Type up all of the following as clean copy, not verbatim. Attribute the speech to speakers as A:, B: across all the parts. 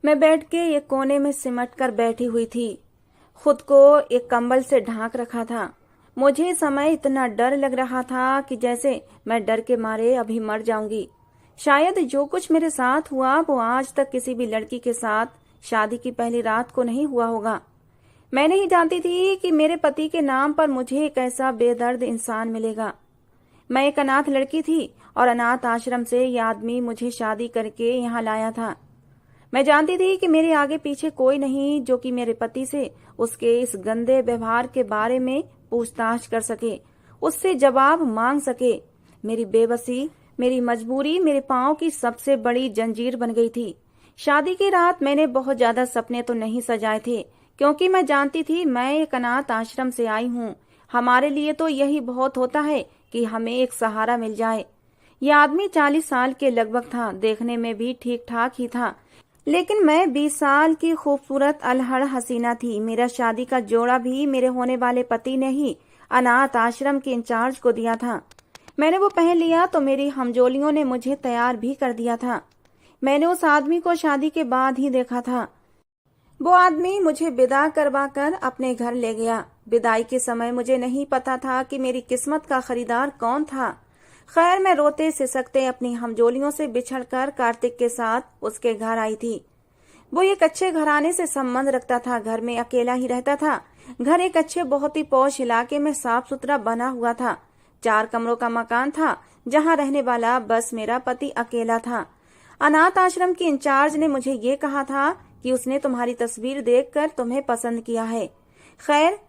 A: मैं बेड के एक कोने में सिमट कर बैठी हुई थी। खुद को एक कंबल से ढांक रखा था। मुझे इस समय इतना डर लग रहा था कि जैसे मैं डर के मारे अभी मर जाऊंगी। शायद जो कुछ मेरे साथ हुआ वो आज तक किसी भी लड़की के साथ शादी की पहली रात को नहीं हुआ होगा। मैं नहीं जानती थी कि मेरे पति के नाम पर मुझे एक ऐसा बेदर्द इंसान मिलेगा। मैं एक अनाथ लड़की थी और अनाथ आश्रम से यह आदमी मुझे शादी करके यहाँ लाया था। मैं जानती थी कि मेरे आगे पीछे कोई नहीं जो कि मेरे पति से उसके इस गंदे व्यवहार के बारे में पूछताछ कर सके, उससे जवाब मांग सके। मेरी बेबसी, मेरी मजबूरी मेरे पांव की सबसे बड़ी जंजीर बन गई थी। शादी की रात मैंने बहुत ज्यादा सपने तो नहीं सजाए थे, क्योंकि मैं जानती थी मैं एक अनाथ आश्रम से आई हूँ। हमारे लिए तो यही बहुत होता है कि हमें एक सहारा मिल जाए। यह आदमी 40 साल के लगभग था, देखने में भी ठीक ठाक ही था, लेकिन मैं 20 साल की खूबसूरत अलहड़ हसीना थी। मेरा शादी का जोड़ा भी मेरे होने वाले पति ने ही अनाथ आश्रम के इंचार्ज को दिया था। मैंने वो पहन लिया तो मेरी हमजोलियों ने मुझे तैयार भी कर दिया था। मैंने उस आदमी को शादी के बाद ही देखा था। वो आदमी मुझे विदा करवा कर अपने घर ले गया। विदाई के समय मुझे नहीं पता था कि मेरी किस्मत का खरीदार कौन था। खैर, मैं रोते सिसकते अपनी हमजोलियों से बिछड़कर कार्तिक के साथ उसके घर आई थी। वो एक अच्छे घराने से संबंध रखता था, घर में अकेला ही रहता था। घर एक अच्छे बहुत ही पौष इलाके में साफ सुथरा बना हुआ था। 4 कमरों का मकान था, जहाँ रहने वाला बस मेरा पति अकेला था। अनाथ आश्रम की इंचार्ज ने मुझे ये कहा था कि उसने तुम्हारी तस्वीर देखकर तुम्हें पसंद किया है। खैर,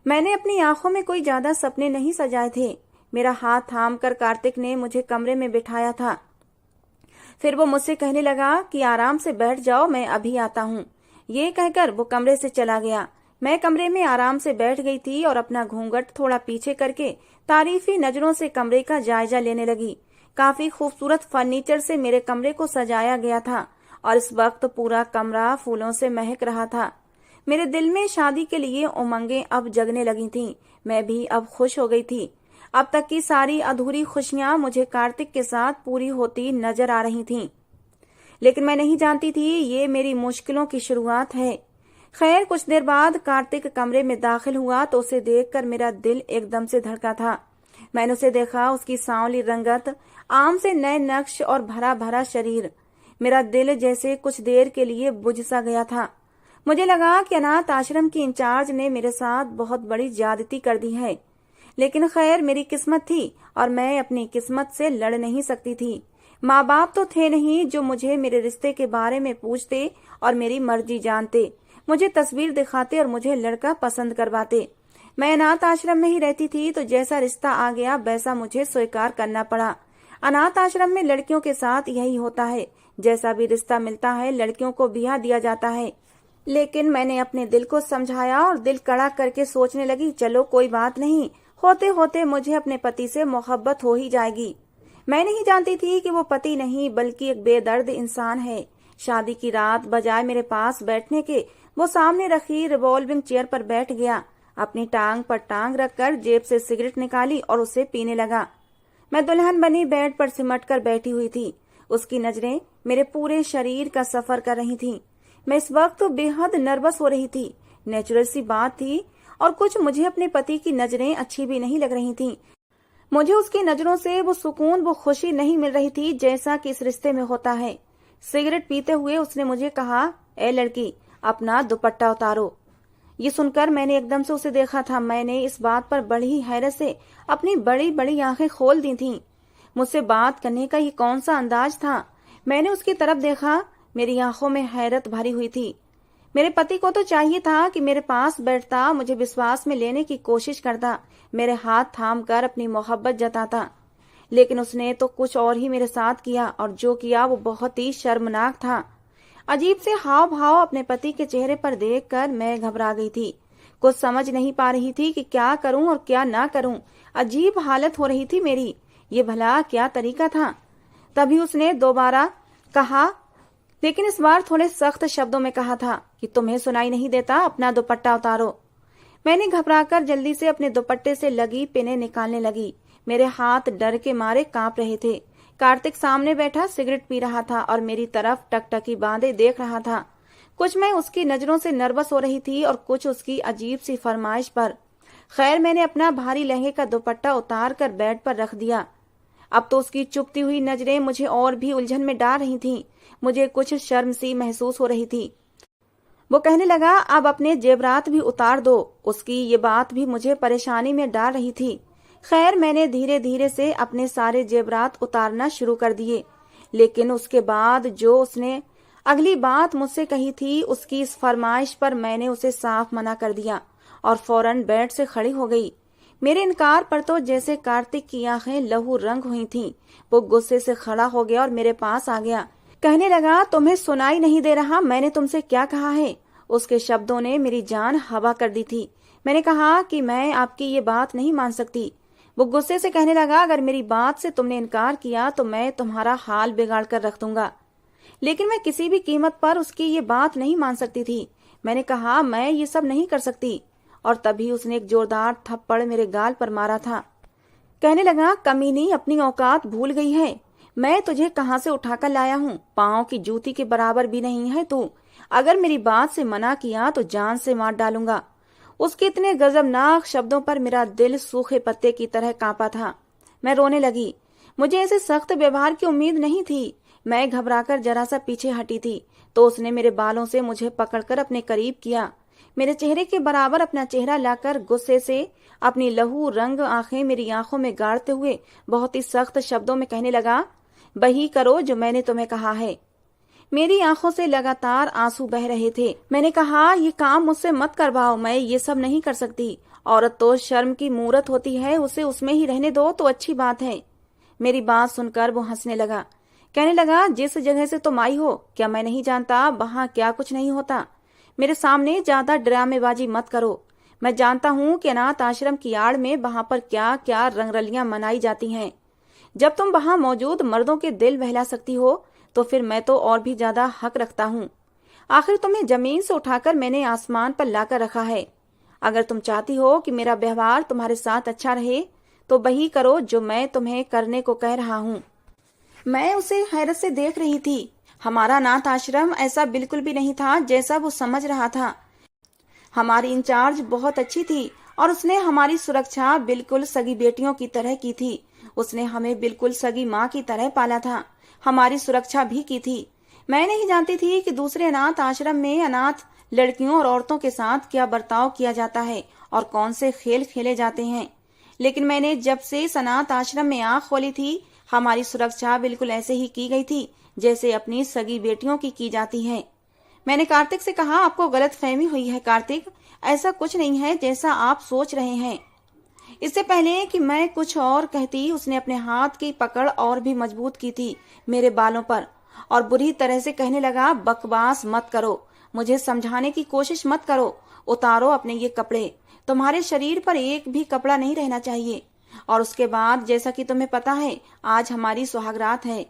A: मैंने अपनी आंखों में कोई ज्यादा सपने नहीं सजाए थे। मेरा हाथ थामकर कार्तिक ने मुझे कमरे में बिठाया था। फिर वो मुझसे कहने लगा कि आराम से बैठ जाओ, मैं अभी आता हूँ। ये कहकर वो कमरे से चला गया। मैं कमरे में आराम से बैठ गई थी और अपना घूंघट थोड़ा पीछे करके तारीफी नजरों से कमरे का जायजा लेने लगी। काफी खूबसूरत फर्नीचर से मेरे कमरे को सजाया गया था और इस वक्त पूरा कमरा फूलों से महक रहा था। मेरे दिल में शादी के लिए उमंगें अब जगने लगी थीं। मैं भी अब खुश हो गई थी। अब तक की सारी अधूरी खुशियां मुझे कार्तिक के साथ पूरी होती नजर आ रही थीं। लेकिन मैं नहीं जानती थी ये मेरी मुश्किलों की शुरुआत है। खैर, कुछ देर बाद कार्तिक कमरे में दाखिल हुआ तो उसे देखकर मेरा दिल एकदम से धड़का था। मैंने उसे देखा, उसकी सांवली रंगत, आम से नए नक्श और भरा भरा शरीर। मेरा दिल जैसे कुछ देर के लिए बुझ सा गया था। मुझे लगा कि अनाथ आश्रम की इंचार्ज ने मेरे साथ बहुत बड़ी ज्यादती कर दी है। लेकिन खैर, मेरी किस्मत थी और मैं अपनी किस्मत से लड़ नहीं सकती थी। माँ बाप तो थे नहीं जो मुझे मेरे रिश्ते के बारे में पूछते और मेरी मर्जी जानते, मुझे तस्वीर दिखाते और मुझे लड़का पसंद करवाते। मैं अनाथ आश्रम में ही रहती थी तो जैसा रिश्ता आ गया वैसा मुझे स्वीकार करना पड़ा। अनाथ आश्रम में लड़कियों के साथ यही होता है, जैसा भी रिश्ता मिलता है लड़कियों को ब्याह दिया जाता है। लेकिन मैंने अपने दिल को समझाया और दिल कड़ा करके सोचने लगी, चलो कोई बात नहीं, होते होते मुझे अपने पति से मोहब्बत हो ही जाएगी। मैं नहीं जानती थी कि वो पति नहीं बल्कि एक बेदर्द इंसान है। शादी की रात बजाय मेरे पास बैठने के वो सामने रखी रिवॉल्विंग चेयर पर बैठ गया। अपनी टांग पर टांग रखकर जेब से सिगरेट निकाली और उसे पीने लगा। मैं दुल्हन बनी बेड पर सिमट कर बैठी हुई थी। उसकी नजरें मेरे पूरे शरीर का सफर कर रही थीं। मैं इस वक्त बेहद नर्वस हो रही थी। नेचुरल सी बात थी और कुछ मुझे अपने पति की नजरें अच्छी भी नहीं लग रही थीं। मुझे उसकी नजरों से वो सुकून, वो खुशी नहीं मिल रही थी जैसा कि इस रिश्ते में होता है। सिगरेट पीते हुए उसने मुझे कहा, ए लड़की, अपना दुपट्टा उतारो। ये सुनकर मैंने एकदम से उसे देखा था। मैंने इस बात पर बड़ी हैरत से अपनी बड़ी बड़ी आंखें खोल दी थीं। मुझसे बात करने का ये कौन सा अंदाज था। मैंने उसकी तरफ देखा, मेरी आंखों में हैरत भरी हुई थी। मेरे पति को तो चाहिए था कि मेरे पास बैठता, मुझे विश्वास में लेने की कोशिश करता, मेरे हाथ थाम कर अपनी मोहब्बत जताता। लेकिन उसने तो कुछ और ही मेरे साथ किया और जो किया वो बहुत ही शर्मनाक था। अजीब से हाव भाव अपने पति के चेहरे पर देखकर मैं घबरा गई थी। कुछ समझ नहीं पा रही थी कि क्या करूं और क्या ना करूं। अजीब हालत हो रही थी मेरी। ये भला क्या तरीका था। तभी उसने दोबारा कहा, लेकिन इस बार थोड़े सख्त शब्दों में कहा था कि तुम्हें सुनाई नहीं देता, अपना दुपट्टा उतारो। मैंने घबराकर जल्दी से अपने दुपट्टे से लगी पिनें निकालने लगी। मेरे हाथ डर के मारे कांप रहे थे। कार्तिक सामने बैठा सिगरेट पी रहा था और मेरी तरफ टकटकी बांधे देख रहा था। कुछ मैं उसकी नजरों से नर्वस हो रही थी और कुछ उसकी अजीब सी फरमाइश पर। खैर, मैंने अपना भारी लहंगे का दुपट्टा उतार कर बेड पर रख दिया। अब तो उसकी चुभती हुई नजरें मुझे और भी उलझन में डाल रही थीं। मुझे कुछ शर्म सी महसूस हो रही थी। वो कहने लगा, अब अपने जेवरात भी उतार दो। उसकी ये बात भी मुझे परेशानी में डाल रही थी। खैर, मैंने धीरे धीरे से अपने सारे जेवरात उतारना शुरू कर दिए। लेकिन उसके बाद जो उसने अगली बात मुझसे कही थी, उसकी इस फरमाइश पर मैंने उसे साफ मना कर दिया और फौरन बेड से खड़ी हो गई। मेरे इनकार पर तो जैसे कार्तिक की आंखें लहू रंग हुई थीं। वो गुस्से से खड़ा हो गया और मेरे पास आ गया। कहने लगा, तुम्हें सुनाई नहीं दे रहा मैंने तुमसे क्या कहा है? उसके शब्दों ने मेरी जान हवा कर दी थी। मैंने कहा कि मैं आपकी ये बात नहीं मान सकती। वो गुस्से से कहने लगा, अगर मेरी बात से तुमने इनकार किया तो मैं तुम्हारा हाल बिगाड़ कर रख दूंगा। लेकिन मैं किसी भी कीमत पर उसकी ये बात नहीं मान सकती थी। मैंने कहा, मैं ये सब नहीं कर सकती। और तभी उसने एक जोरदार थप्पड़ मेरे गाल पर मारा था। कहने लगा, कमीनी, अपनी औकात भूल गई है। मैं तुझे कहाँ से उठाकर लाया हूँ? पाँव की जूती के बराबर भी नहीं है तू। अगर मेरी बात से मना किया तो जान से मार डालूंगा। उसके इतने गजबनाक शब्दों पर मेरा दिल सूखे पत्ते की तरह कांपा था। मैं रोने लगी। मुझे ऐसे सख्त व्यवहार की उम्मीद नहीं थी। मैं घबराकर जरा सा पीछे हटी थी तो उसने मेरे बालों से मुझे पकड़कर अपने करीब किया। मेरे चेहरे के बराबर अपना चेहरा लाकर गुस्से से अपनी लहू रंग आंखें मेरी आंखों में गाड़ते हुए बहुत ही सख्त शब्दों में कहने लगा, वही करो जो मैंने तुम्हें कहा है। मेरी आंखों से लगातार आंसू बह रहे थे। मैंने कहा, ये काम मुझसे मत करवाओ, मैं ये सब नहीं कर सकती। औरत तो शर्म की मूरत होती है, उसे उसमें ही रहने दो तो अच्छी बात है। मेरी बात सुनकर वो हंसने लगा। कहने लगा, जिस जगह से तुम आई हो क्या मैं नहीं जानता वहां क्या कुछ नहीं होता? मेरे सामने ज्यादा ड्रामेबाजी मत करो। मैं जानता हूँ कि अनाथ आश्रम की आड़ में वहां पर क्या क्या रंगरलियां मनाई जाती हैं। जब तुम वहां मौजूद मर्दों के दिल बहला सकती हो तो फिर मैं तो और भी ज्यादा हक रखता हूँ। आखिर तुम्हें जमीन से उठाकर मैंने आसमान पर लाकर रखा है। अगर तुम चाहती हो कि मेरा व्यवहार तुम्हारे साथ अच्छा रहे तो वही करो जो मैं तुम्हें करने को कह रहा हूँ। मैं उसे हैरत से देख रही थी। हमारा अनाथ आश्रम ऐसा बिल्कुल भी नहीं था जैसा वो समझ रहा था। हमारी इंचार्ज बहुत अच्छी थी और उसने हमारी सुरक्षा बिल्कुल सगी बेटियों की तरह की थी। उसने हमें बिल्कुल सगी माँ की तरह पाला था, हमारी सुरक्षा भी की थी। मैं नहीं जानती थी कि दूसरे अनाथ आश्रम में अनाथ लड़कियों और औरतों के साथ क्या बर्ताव किया जाता है और कौन से खेल खेले जाते हैं। लेकिन मैंने जब से इस अनाथ आश्रम में आंख खोली थी, हमारी सुरक्षा बिल्कुल ऐसे ही की गई थी जैसे अपनी सगी बेटियों की जाती है। मैंने कार्तिक से कहा, आपको गलत फहमी हुई है कार्तिक, ऐसा कुछ नहीं है जैसा आप सोच रहे हैं। इससे पहले कि मैं कुछ और कहती, उसने अपने हाथ की पकड़ और भी मजबूत की थी मेरे बालों पर और बुरी तरह से कहने लगा, बकवास मत करो, मुझे समझाने की कोशिश मत करो। उतारो अपने ये कपड़े, तुम्हारे शरीर पर एक भी कपड़ा नहीं रहना चाहिए। और उसके बाद, जैसा कि तुम्हें पता है, आज हमारी सुहागरात है,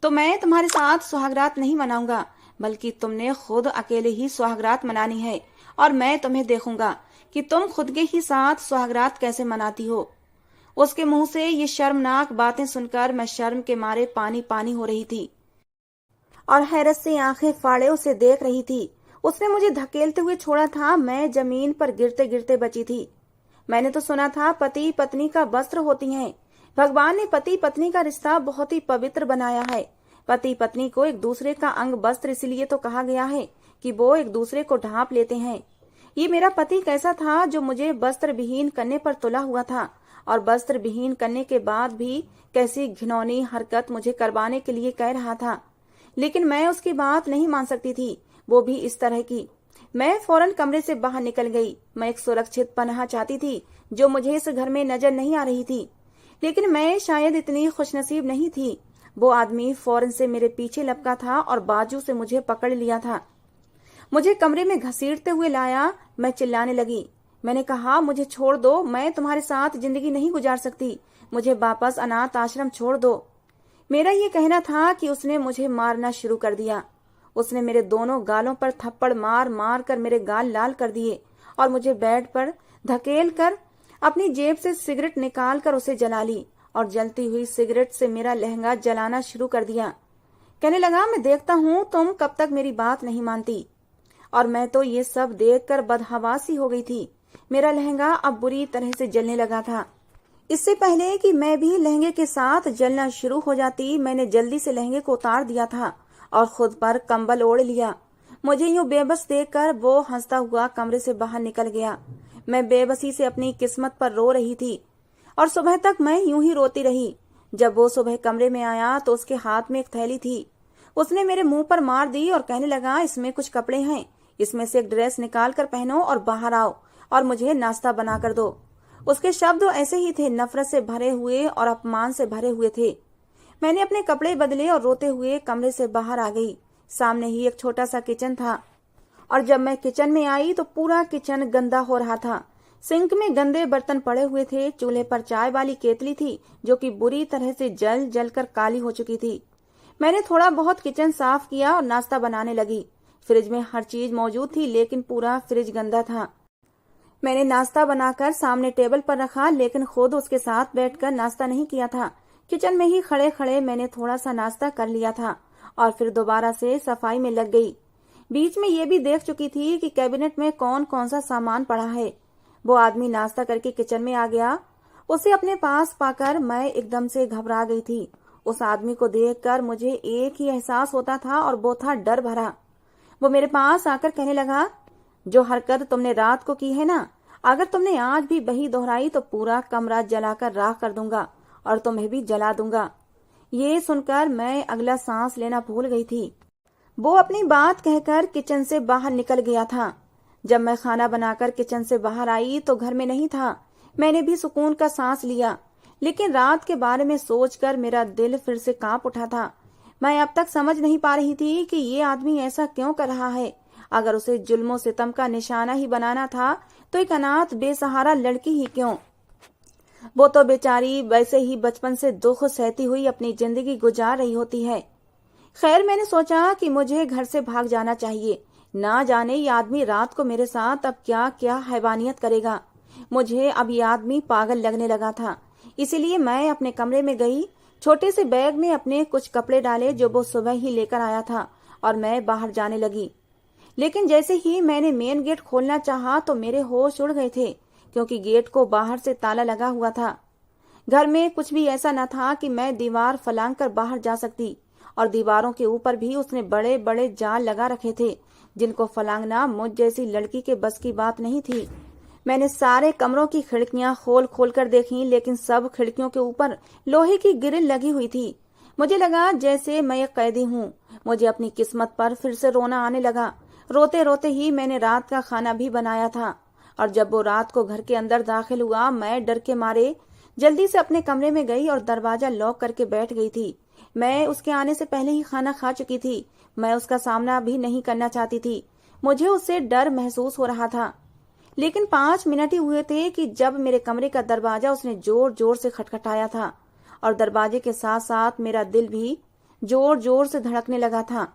A: तो मैं तुम्हारे साथ सुहागरात नहीं मनाऊंगा, बल्कि तुमने खुद अकेले ही सुहागरात मनानी है और मैं तुम्हें देखूंगा कि तुम खुद के ही साथ सुहागरात कैसे मनाती हो। उसके मुंह से ये शर्मनाक बातें सुनकर मैं शर्म के मारे पानी पानी हो रही थी और हैरत से आंखें फाड़े उसे देख रही थी। उसने मुझे धकेलते हुए छोड़ा था, मैं जमीन पर गिरते गिरते बची थी। मैंने तो सुना था पति पत्नी का वस्त्र होती हैं। भगवान ने पति पत्नी का रिश्ता बहुत ही पवित्र बनाया है। पति पत्नी को एक दूसरे का अंग वस्त्र इसलिए तो कहा गया है कि वो एक दूसरे को ढांप लेते हैं। ये मेरा पति कैसा था जो मुझे वस्त्र विहीन करने पर तुला हुआ था और वस्त्र विहीन करने के बाद भी कैसी घिनौनी हरकत मुझे करवाने के लिए कह रहा था। लेकिन मैं उसकी बात नहीं मान सकती थी, वो भी इस तरह की। मैं फौरन कमरे से बाहर निकल गई। मैं एक सुरक्षित पनाह चाहती थी जो मुझे इस घर में नजर नहीं आ रही थी। लेकिन मैं शायद इतनी खुशनसीब नहीं थी। वो आदमी फौरन से मेरे पीछे लपका था और बाजू से मुझे पकड़ लिया था। मुझे कमरे में घसीटते हुए लाया। मैं चिल्लाने लगी। मैंने कहा, मुझे छोड़ दो, मैं तुम्हारे साथ जिंदगी नहीं गुजार सकती, मुझे वापस अनाथ आश्रम छोड़ दो। मेरा ये कहना था कि उसने मुझे मारना शुरू कर दिया। उसने मेरे दोनों गालों पर थप्पड़ मार मार कर मेरे गाल लाल कर दिए और मुझे बेड पर धकेल कर अपनी जेब से सिगरेट निकाल कर उसे जला ली और जलती हुई सिगरेट से मेरा लहंगा जलाना शुरू कर दिया। कहने लगा, मैं देखता हूँ तुम कब तक मेरी बात नहीं मानती। और मैं तो ये सब देखकर बदहवासी हो गई थी। मेरा लहंगा अब बुरी तरह से जलने लगा था। इससे पहले कि मैं भी लहंगे के साथ जलना शुरू हो जाती, मैंने जल्दी से लहंगे को उतार दिया था और खुद पर कंबल ओढ़ लिया। मुझे यूं बेबस देखकर वो हंसता हुआ कमरे से बाहर निकल गया। मैं बेबसी से अपनी किस्मत पर रो रही थी और सुबह तक मैं यूं ही रोती रही। जब वो सुबह कमरे में आया तो उसके हाथ में एक थैली थी। उसने मेरे मुंह पर मार दी और कहने लगा, इसमें कुछ कपड़े हैं, इसमें से एक ड्रेस निकाल कर पहनो और बाहर आओ और मुझे नाश्ता बना कर दो। उसके शब्द ऐसे ही थे, नफरत से भरे हुए और अपमान से भरे हुए थे। मैंने अपने कपड़े बदले और रोते हुए कमरे से बाहर आ गई। सामने ही एक छोटा सा किचन था और जब मैं किचन में आई तो पूरा किचन गंदा हो रहा था। सिंक में गंदे बर्तन पड़े हुए थे। चूल्हे पर चाय वाली केतली थी जो कि बुरी तरह से जल जल कर काली हो चुकी थी। मैंने थोड़ा बहुत किचन साफ किया और नाश्ता बनाने लगी। फ्रिज में हर चीज मौजूद थी लेकिन पूरा फ्रिज गंदा था। मैंने नाश्ता बनाकर सामने टेबल पर रखा लेकिन खुद उसके साथ बैठकर नाश्ता नहीं किया था। किचन में ही खड़े खड़े मैंने थोड़ा सा नाश्ता कर लिया था और फिर दोबारा से सफाई में लग गई। बीच में ये भी देख चुकी थी कि कैबिनेट में कौन कौन सा सामान पड़ा है। वो आदमी नाश्ता करके किचन में आ गया। उसे अपने पास पाकर मैं एकदम से घबरा गई थी। उस आदमी को देखकर मुझे एक ही एहसास होता था और वो था डर भरा। वो मेरे पास आकर कहने लगा, जो हरकत तुमने रात को की है ना, अगर तुमने आज भी वही दोहराई तो पूरा कमरा जलाकर राख कर दूंगा और तुम्हें भी जला दूंगा। ये सुनकर मैं अगला सांस लेना भूल गई थी। वो अपनी बात कहकर किचन से बाहर निकल गया था। जब मैं खाना बनाकर किचन से बाहर आई तो घर में नहीं था। मैंने भी सुकून का सांस लिया, लेकिन रात के बारे में सोचकर मेरा दिल फिर से कांप उठा था। मैं अब तक समझ नहीं पा रही थी कि ये आदमी ऐसा क्यों कर रहा है। अगर उसे जुल्मों सितम का निशाना ही बनाना था तो एक अनाथ बेसहारा लड़की ही क्यों। वो तो बेचारी वैसे ही बचपन से दुख सहती हुई अपनी जिंदगी गुजार रही होती है। खैर, मैंने सोचा कि मुझे घर से भाग जाना चाहिए। ना जाने ये आदमी रात को मेरे साथ अब क्या क्या हैवानियत करेगा। मुझे अब ये आदमी पागल लगने लगा था। इसीलिए मैं अपने कमरे में गई। छोटे से बैग में अपने कुछ कपड़े डाले जो वो सुबह ही लेकर आया था और मैं बाहर जाने लगी। लेकिन जैसे ही मैंने मेन गेट खोलना चाहा तो मेरे होश उड़ गए थे, क्योंकि गेट को बाहर से ताला लगा हुआ था। घर में कुछ भी ऐसा न था कि मैं दीवार फलांग कर बाहर जा सकती, और दीवारों के ऊपर भी उसने बड़े बड़े जाल लगा रखे थे जिनको फलांगना मुझ जैसी लड़की के बस की बात नहीं थी। मैंने सारे कमरों की खिड़कियां खोल खोल कर देखी, लेकिन सब खिड़कियों के ऊपर लोहे की ग्रिल लगी हुई थी। मुझे लगा जैसे मैं एक कैदी हूँ। मुझे अपनी किस्मत पर फिर से रोना आने लगा। रोते रोते ही मैंने रात का खाना भी बनाया था, और जब वो रात को घर के अंदर दाखिल हुआ मैं डर के मारे जल्दी से अपने कमरे में गई और दरवाजा लॉक करके बैठ गई थी। मैं उसके आने से पहले ही खाना खा चुकी थी। मैं उसका सामना भी नहीं करना चाहती थी। मुझे उससे डर महसूस हो रहा था। लेकिन 5 मिनट ही हुए थे कि जब मेरे कमरे का दरवाजा उसने जोर जोर से खटखटाया था, और दरवाजे के साथ साथ मेरा दिल भी जोर जोर से धड़कने लगा था।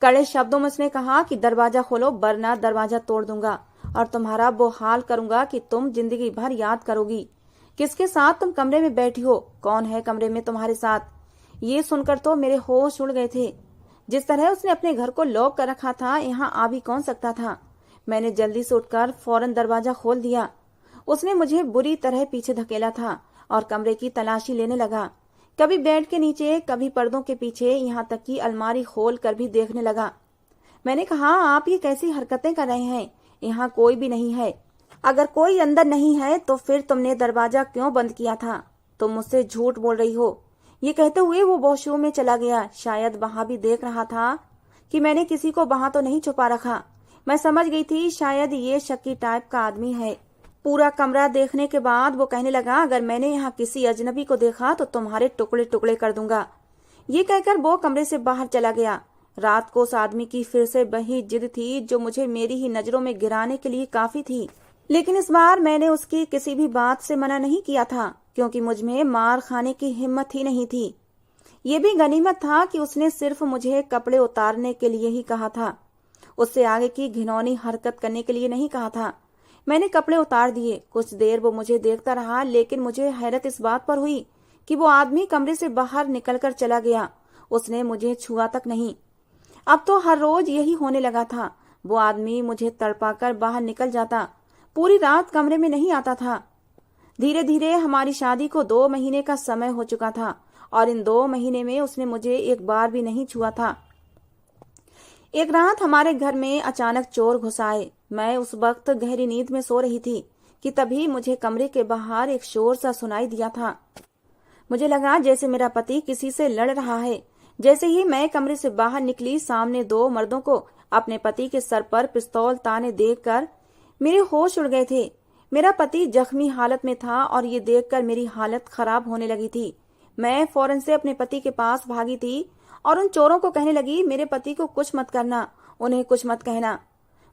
A: कड़े शब्दों में उसने कहा कि दरवाजा खोलो वरना दरवाजा तोड़ दूंगा और तुम्हारा वो हाल करूंगा कि तुम जिंदगी भर याद करोगी। किसके साथ तुम कमरे में बैठी हो? कौन है कमरे में तुम्हारे साथ? ये सुनकर तो मेरे होश उड़ गए थे। जिस तरह उसने अपने घर को लॉक कर रखा था, यहाँ आ भी कौन सकता था। मैंने जल्दी से उठकर फौरन दरवाजा खोल दिया। उसने मुझे बुरी तरह पीछे धकेला था और कमरे की तलाशी लेने लगा। कभी बेड के नीचे, कभी पर्दों के पीछे, यहाँ तक कि अलमारी खोल कर भी देखने लगा। मैंने कहा, आप ये कैसी हरकतें कर रहे हैं? यहाँ कोई भी नहीं है। अगर कोई अंदर नहीं है तो फिर तुमने दरवाजा क्यों बंद किया था? तुम मुझसे झूठ बोल रही हो। ये कहते हुए वो वॉशरूम में चला गया। शायद वहां भी देख रहा था कि मैंने किसी को वहां तो नहीं छुपा रखा। मैं समझ गई थी शायद ये शक्की टाइप का आदमी है। पूरा कमरा देखने के बाद वो कहने लगा, अगर मैंने यहाँ किसी अजनबी को देखा तो तुम्हारे टुकड़े टुकड़े कर दूंगा। ये कहकर वो कमरे से बाहर चला गया। रात को उस आदमी की फिर से वही जिद थी जो मुझे मेरी ही नजरों में गिराने के लिए काफी थी। लेकिन इस बार मैंने उसकी किसी भी बात से मना नहीं किया था, क्योंकि मुझ में मार खाने की हिम्मत ही नहीं थी। ये भी गनीमत था कि उसने सिर्फ मुझे कपड़े उतारने के लिए ही कहा था, उससे आगे की घिनौनी हरकत करने के लिए नहीं कहा था। मैंने कपड़े उतार दिए। कुछ देर वो मुझे देखता रहा, लेकिन मुझे हैरत इस बात पर हुई कि वो आदमी कमरे से बाहर निकलकर चला गया। उसने मुझे छुआ तक नहीं। अब तो हर रोज यही होने लगा था। वो आदमी मुझे तड़पाकर बाहर निकल जाता। पूरी रात कमरे में नहीं आता था। धीरे धीरे हमारी शादी को 2 महीने का समय हो चुका था और इन 2 महीने में उसने मुझे एक बार भी नहीं छुआ था। एक रात हमारे घर में अचानक चोर घुस आए। मैं उस वक्त गहरी नींद में सो रही थी कि तभी मुझे कमरे के बाहर एक शोर सा सुनाई दिया था। मुझे लगा जैसे मेरा पति किसी से लड़ रहा है। जैसे ही मैं कमरे से बाहर निकली, सामने 2 मर्दों को अपने पति के सर पर पिस्तौल ताने देखकर मेरे होश उड़ गए थे। मेरा पति जख्मी हालत में था और ये देखकर मेरी हालत खराब होने लगी थी। मैं फौरन से अपने पति के पास भागी थी और उन चोरों को कहने लगी, मेरे पति को कुछ मत करना, उन्हें कुछ मत कहना।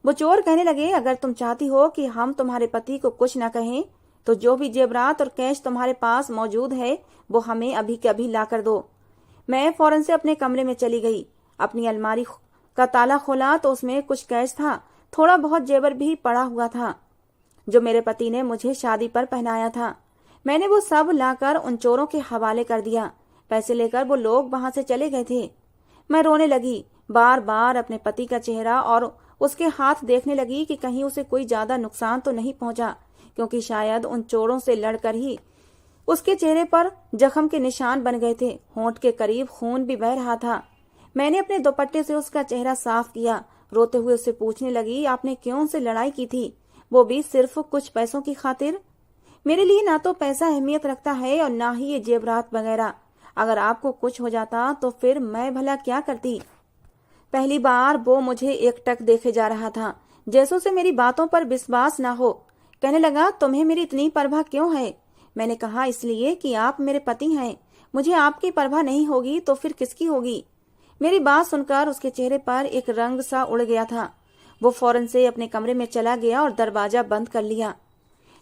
A: वो चोर कहने लगे, अगर तुम चाहती हो कि हम तुम्हारे पति को कुछ न कहें तो जो भी जेवरात और कैश तुम्हारे पास मौजूद है वो हमें अभी के अभी ला कर दो। मैं फौरन से अपने कमरे में चली गई। अपनी अलमारी का ताला खोला तो उसमें कुछ कैश था। थोड़ा बहुत जेवर भी पड़ा हुआ था जो मेरे पति ने मुझे शादी पर पहनाया था। मैंने वो सब लाकर उन चोरों के हवाले कर दिया। पैसे लेकर वो लोग वहां से चले गए थे। मैं रोने लगी, बार बार अपने पति का चेहरा और उसके हाथ देखने लगी कि कहीं उसे कोई ज्यादा नुकसान तो नहीं पहुंचा, क्योंकि शायद उन चोरों से लड़कर ही उसके चेहरे पर जख्म के निशान बन गए थे। होंठ के करीब खून भी बह रहा था। मैंने अपने दुपट्टे से उसका चेहरा साफ किया। रोते हुए उससे पूछने लगी, आपने क्यों उनसे लड़ाई की थी, वो भी सिर्फ कुछ पैसों की खातिर? मेरे लिए ना तो पैसा अहमियत रखता है और ना ही ये जेवरात वगैरह। अगर आपको कुछ हो जाता तो फिर मैं भला क्या करती? पहली बार वो मुझे एकटक देखे जा रहा था, जैसे उसे मेरी बातों पर विश्वास ना हो। कहने लगा, तुम्हें मेरी इतनी परवाह क्यों है? मैंने कहा, इसलिए कि आप मेरे पति हैं। मुझे आपकी परवाह नहीं होगी तो फिर किसकी होगी? मेरी बात सुनकर उसके चेहरे पर एक रंग सा उड़ गया था। वो फौरन से अपने कमरे में चला गया और दरवाजा बंद कर लिया।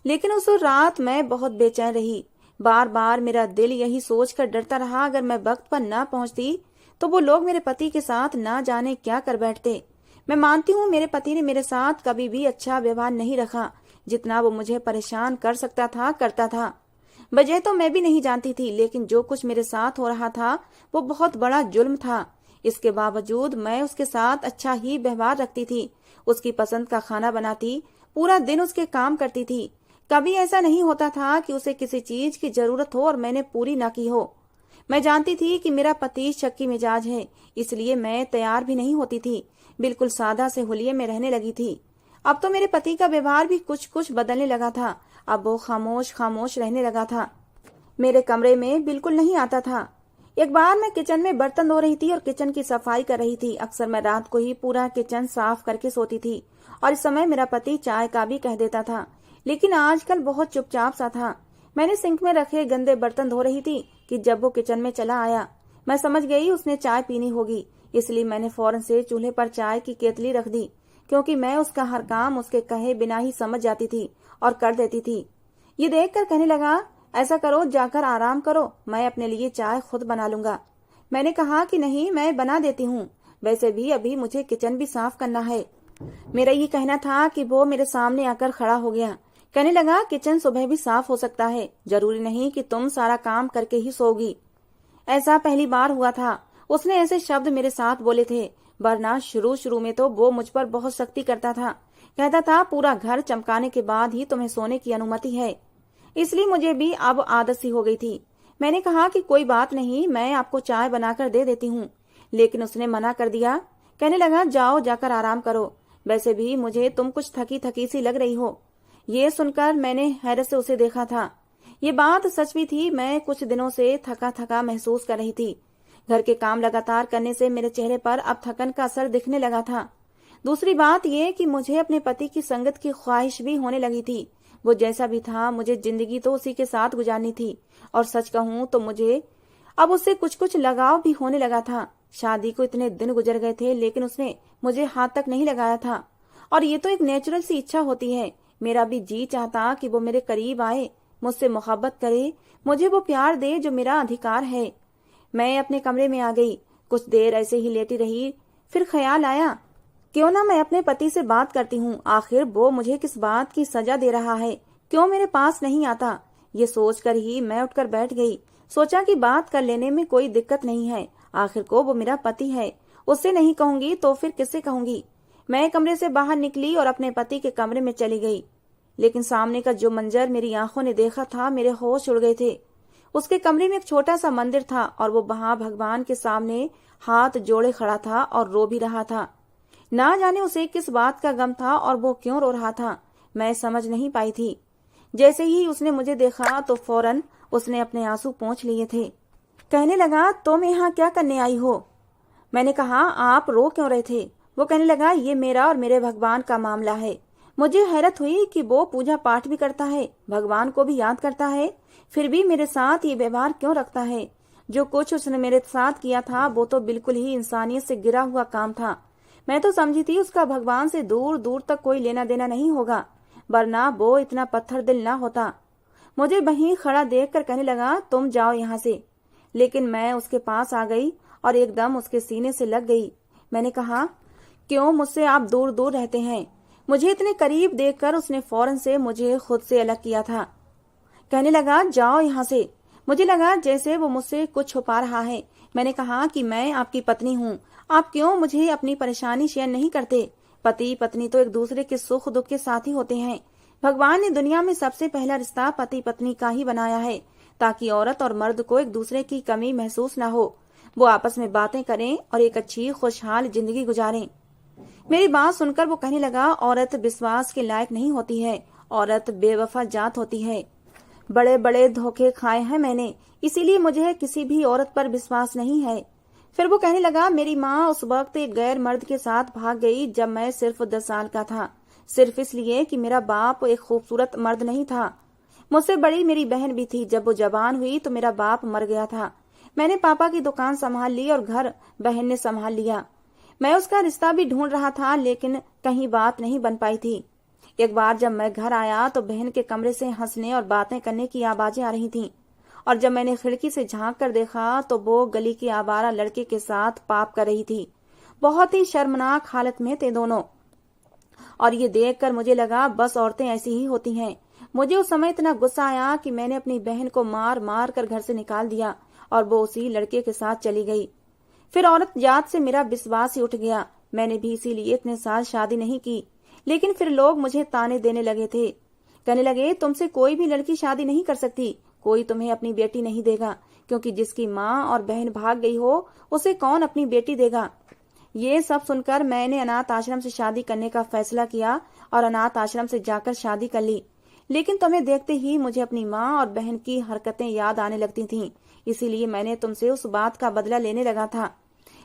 A: लेकिन उस रात मैं बहुत बेचैन रही। बार बार मेरा दिल यही सोचकर डरता रहा, अगर मैं वक्त पर ना पहुंचती तो वो लोग मेरे पति के साथ ना जाने क्या कर बैठते। मैं मानती हूँ मेरे पति ने मेरे साथ कभी भी अच्छा व्यवहार नहीं रखा। जितना वो मुझे परेशान कर सकता था करता था। वजह तो मैं भी नहीं जानती थी, लेकिन जो कुछ मेरे साथ हो रहा था वो बहुत बड़ा जुल्म था। इसके बावजूद मैं उसके साथ अच्छा ही व्यवहार रखती थी। उसकी पसंद का खाना बनाती, पूरा दिन उसके काम करती थी। कभी ऐसा नहीं होता था कि उसे किसी चीज की जरूरत हो और मैंने पूरी ना की हो। मैं जानती थी कि मेरा पति शक्की मिजाज है, इसलिए मैं तैयार भी नहीं होती थी। बिल्कुल सादा से हुलिये में रहने लगी थी। अब तो मेरे पति का व्यवहार भी कुछ कुछ बदलने लगा था। अब वो खामोश खामोश रहने लगा था। मेरे कमरे में बिल्कुल नहीं आता था। एक बार मैं किचन में बर्तन धो रही थी और किचन की सफाई कर रही थी। अक्सर मैं रात को ही पूरा किचन साफ करके सोती थी और इस समय मेरा पति चाय का भी कह देता था, लेकिन आजकल बहुत चुपचाप सा था। मैंने सिंक में रखे गंदे बर्तन धो रही थी कि जब वो किचन में चला आया। मैं समझ गई उसने चाय पीनी होगी, इसलिए मैंने फौरन से चूल्हे पर चाय की केतली रख दी, क्योंकि मैं उसका हर काम उसके कहे बिना ही समझ जाती थी और कर देती थी। ये देखकर कहने लगा, ऐसा करो, जाकर आराम करो, मैं अपने लिए चाय खुद बना लूंगा। मैंने कहा कि नहीं, मैं बना देती हूँ, वैसे भी अभी मुझे किचन भी साफ करना है। मेरा ये कहना था कि वो मेरे सामने आकर खड़ा हो गया। कहने लगा, किचन सुबह भी साफ हो सकता है, जरूरी नहीं कि तुम सारा काम करके ही सोगी। ऐसा पहली बार हुआ था। उसने ऐसे शब्द मेरे साथ बोले थे, वरना शुरू शुरू में तो वो मुझ पर बहुत सख्ती करता था। कहता था, पूरा घर चमकाने के बाद ही तुम्हें सोने की अनुमति है। इसलिए मुझे भी अब आदत सी हो गई थी। मैंने कहा कि कोई बात नहीं, मैं आपको चाय बनाकर दे देती हूँ, लेकिन उसने मना कर दिया। कहने लगा, जाओ जाकर आराम करो, वैसे भी मुझे तुम कुछ थकी थकी सी लग रही हो। ये सुनकर मैंने हैरत से उसे देखा था। ये बात सच भी थी। मैं कुछ दिनों से थका थका महसूस कर रही थी। घर के काम लगातार करने से मेरे चेहरे पर अब थकन का असर दिखने लगा था। दूसरी बात यह कि मुझे अपने पति की संगत की ख्वाहिश भी होने लगी थी। वो जैसा भी था, मुझे जिंदगी तो उसी के साथ गुजारनी थी। और सच कहूं तो मुझे अब उससे कुछ कुछ लगाव भी होने लगा था। शादी को इतने दिन गुजर गए थे, लेकिन उसने मुझे हाथ तक नहीं लगाया था। और ये तो एक नेचुरल सी इच्छा होती है। मेरा भी जी चाहता कि वो मेरे करीब आए, मुझसे मोहब्बत करे, मुझे वो प्यार दे जो मेरा अधिकार है। मैं अपने कमरे में आ गई। कुछ देर ऐसे ही लेटी रही। फिर ख्याल आया, क्यों ना मैं अपने पति से बात करती हूँ। आखिर वो मुझे किस बात की सजा दे रहा है, क्यों मेरे पास नहीं आता। ये सोचकर ही मैं उठकर बैठ गई। सोचा कि बात कर लेने में कोई दिक्कत नहीं है, आखिर को वो मेरा पति है। उससे नहीं कहूंगी तो फिर किससे कहूंगी। मैं कमरे से बाहर निकली और अपने पति के कमरे में चली गई, लेकिन सामने का जो मंजर मेरी आंखों ने देखा था, मेरे होश उड़ गए थे। उसके कमरे में एक छोटा सा मंदिर था और वो वहां भगवान के सामने हाथ जोड़े खड़ा था और रो भी रहा था। ना जाने उसे किस बात का गम था और वो क्यों रो रहा था, मैं समझ नहीं पाई थी। जैसे ही उसने मुझे देखा तो फौरन उसने अपने आंसू पोंछ लिए थे। कहने लगा, तुम यहाँ क्या करने आई हो? मैंने कहा, आप रो क्यों रहे थे? वो कहने लगा, ये मेरा और मेरे भगवान का मामला है। मुझे हैरत हुई कि वो पूजा पाठ भी करता है, भगवान को भी याद करता है, फिर भी मेरे साथ ये व्यवहार क्यों रखता है? जो कुछ उसने मेरे साथ किया था वो तो बिल्कुल ही इंसानियत से गिरा हुआ काम था। मैं तो समझी थी उसका भगवान से दूर दूर तक कोई लेना देना नहीं होगा, वरना वो इतना पत्थर दिल ना होता। मुझे वहीं खड़ा देखकर कहने लगा, तुम जाओ यहाँ से। लेकिन मैं उसके पास आ गई और एकदम उसके सीने से लग गई। मैंने कहा, क्यों मुझसे आप दूर दूर रहते हैं? मुझे इतने करीब देखकर उसने फौरन से मुझे खुद से अलग किया था। कहने लगा, जाओ यहाँ से। मुझे लगा जैसे वो मुझसे कुछ छुपा रहा है। मैंने कहा कि मैं आपकी पत्नी हूँ, आप क्यों मुझे अपनी परेशानी शेयर नहीं करते? पति पत्नी तो एक दूसरे के सुख दुख के साथी होते हैं। भगवान ने दुनिया में सबसे पहला रिश्ता पति पत्नी का ही बनाया है, ताकि औरत और मर्द को एक दूसरे की कमी महसूस न हो। वो आपस में बातें करें और एक अच्छी खुशहाल जिंदगी गुजारें। मेरी बात सुनकर वो कहने लगा, औरत विश्वास के लायक नहीं होती है, औरत बेवफा जात होती है। बड़े बड़े धोखे खाए हैं मैंने, इसीलिए मुझे किसी भी औरत पर विश्वास नहीं है। फिर वो कहने लगा, मेरी माँ उस वक्त एक गैर मर्द के साथ भाग गई जब मैं सिर्फ 10 साल का था, सिर्फ इसलिए कि मेरा बाप एक खूबसूरत मर्द नहीं था। मुझसे बड़ी मेरी बहन भी थी। जब वो जवान हुई तो मेरा बाप मर गया था। मैंने पापा की दुकान संभाल ली और घर बहन ने संभाल लिया। मैं उसका रिश्ता भी ढूंढ रहा था, लेकिन कहीं बात नहीं बन पाई थी। एक बार जब मैं घर आया तो बहन के कमरे से हंसने और बातें करने की आवाजें आ रही थीं, और जब मैंने खिड़की से झांक कर देखा तो वो गली के आवारा लड़के के साथ पाप कर रही थी। बहुत ही शर्मनाक हालत में थे दोनों, और ये देखकर मुझे लगा बस औरतें ऐसी ही होती हैं। मुझे उस समय इतना गुस्सा आया कि मैंने अपनी बहन को मार मार कर घर से निकाल दिया और वो उसी लड़के के साथ चली गई। फिर औरत जात से मेरा विश्वास ही उठ गया। मैंने भी इसीलिए इतने साल शादी नहीं की। लेकिन फिर लोग मुझे ताने देने लगे थे, कहने लगे, तुमसे कोई भी लड़की शादी नहीं कर सकती, कोई तुम्हें अपनी बेटी नहीं देगा, क्योंकि जिसकी माँ और बहन भाग गई हो उसे कौन अपनी बेटी देगा। ये सब सुनकर मैंने अनाथ आश्रम से शादी करने का फैसला किया और अनाथ आश्रम से जाकर शादी कर ली। लेकिन तुम्हें देखते ही मुझे अपनी माँ और बहन की हरकतें याद आने लगती थीं, इसीलिए मैंने तुमसे उस बात का बदला लेने लगा था।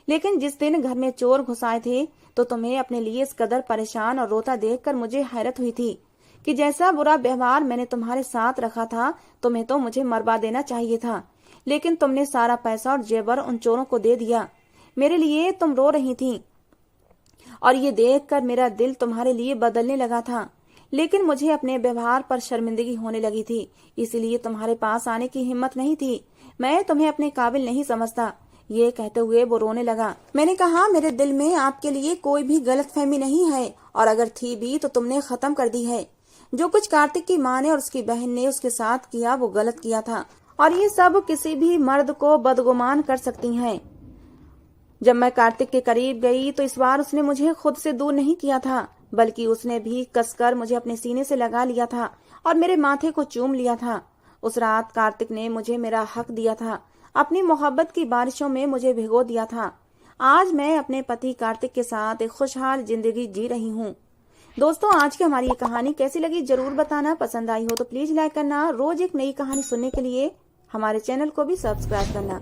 A: लेकिन जिस दिन घर में चोर घुस आए थे तो तुम्हें अपने लिए इस कदर परेशान और रोता देखकर मुझे हैरत हुई थी कि जैसा बुरा व्यवहार मैंने तुम्हारे साथ रखा था, तुम्हें तो मुझे मरवा देना चाहिए था। लेकिन तुमने सारा पैसा और जेवर उन चोरों को दे दिया। मेरे लिए तुम रो रही थी और ये देखकर मेरा दिल तुम्हारे लिए बदलने लगा था। लेकिन मुझे अपने व्यवहार पर शर्मिंदगी होने लगी थी, इसलिए तुम्हारे पास आने की हिम्मत नहीं थी। मैं तुम्हें अपने काबिल नहीं समझता। ये कहते हुए वो रोने लगा। मैंने कहा, मेरे दिल में आपके लिए कोई भी गलतफहमी नहीं है, और अगर थी भी तो तुमने खत्म कर दी है। जो कुछ कार्तिक की माँ ने और उसकी बहन ने उसके साथ किया वो गलत किया था, और ये सब किसी भी मर्द को बदगुमान कर सकती हैं। जब मैं कार्तिक के करीब गई तो इस बार उसने मुझे खुद से दूर नहीं किया था, बल्कि उसने भी कसकर मुझे अपने सीने से लगा लिया था और मेरे माथे को चूम लिया था। उस रात कार्तिक ने मुझे मेरा हक दिया था, अपनी मोहब्बत की बारिशों में मुझे भिगो दिया था। आज मैं अपने पति कार्तिक के साथ एक खुशहाल जिंदगी जी रही हूँ। दोस्तों, आज की हमारी ये कहानी कैसी लगी जरूर बताना। पसंद आई हो तो प्लीज लाइक करना। रोज एक नई कहानी सुनने के लिए हमारे चैनल को भी सब्सक्राइब करना।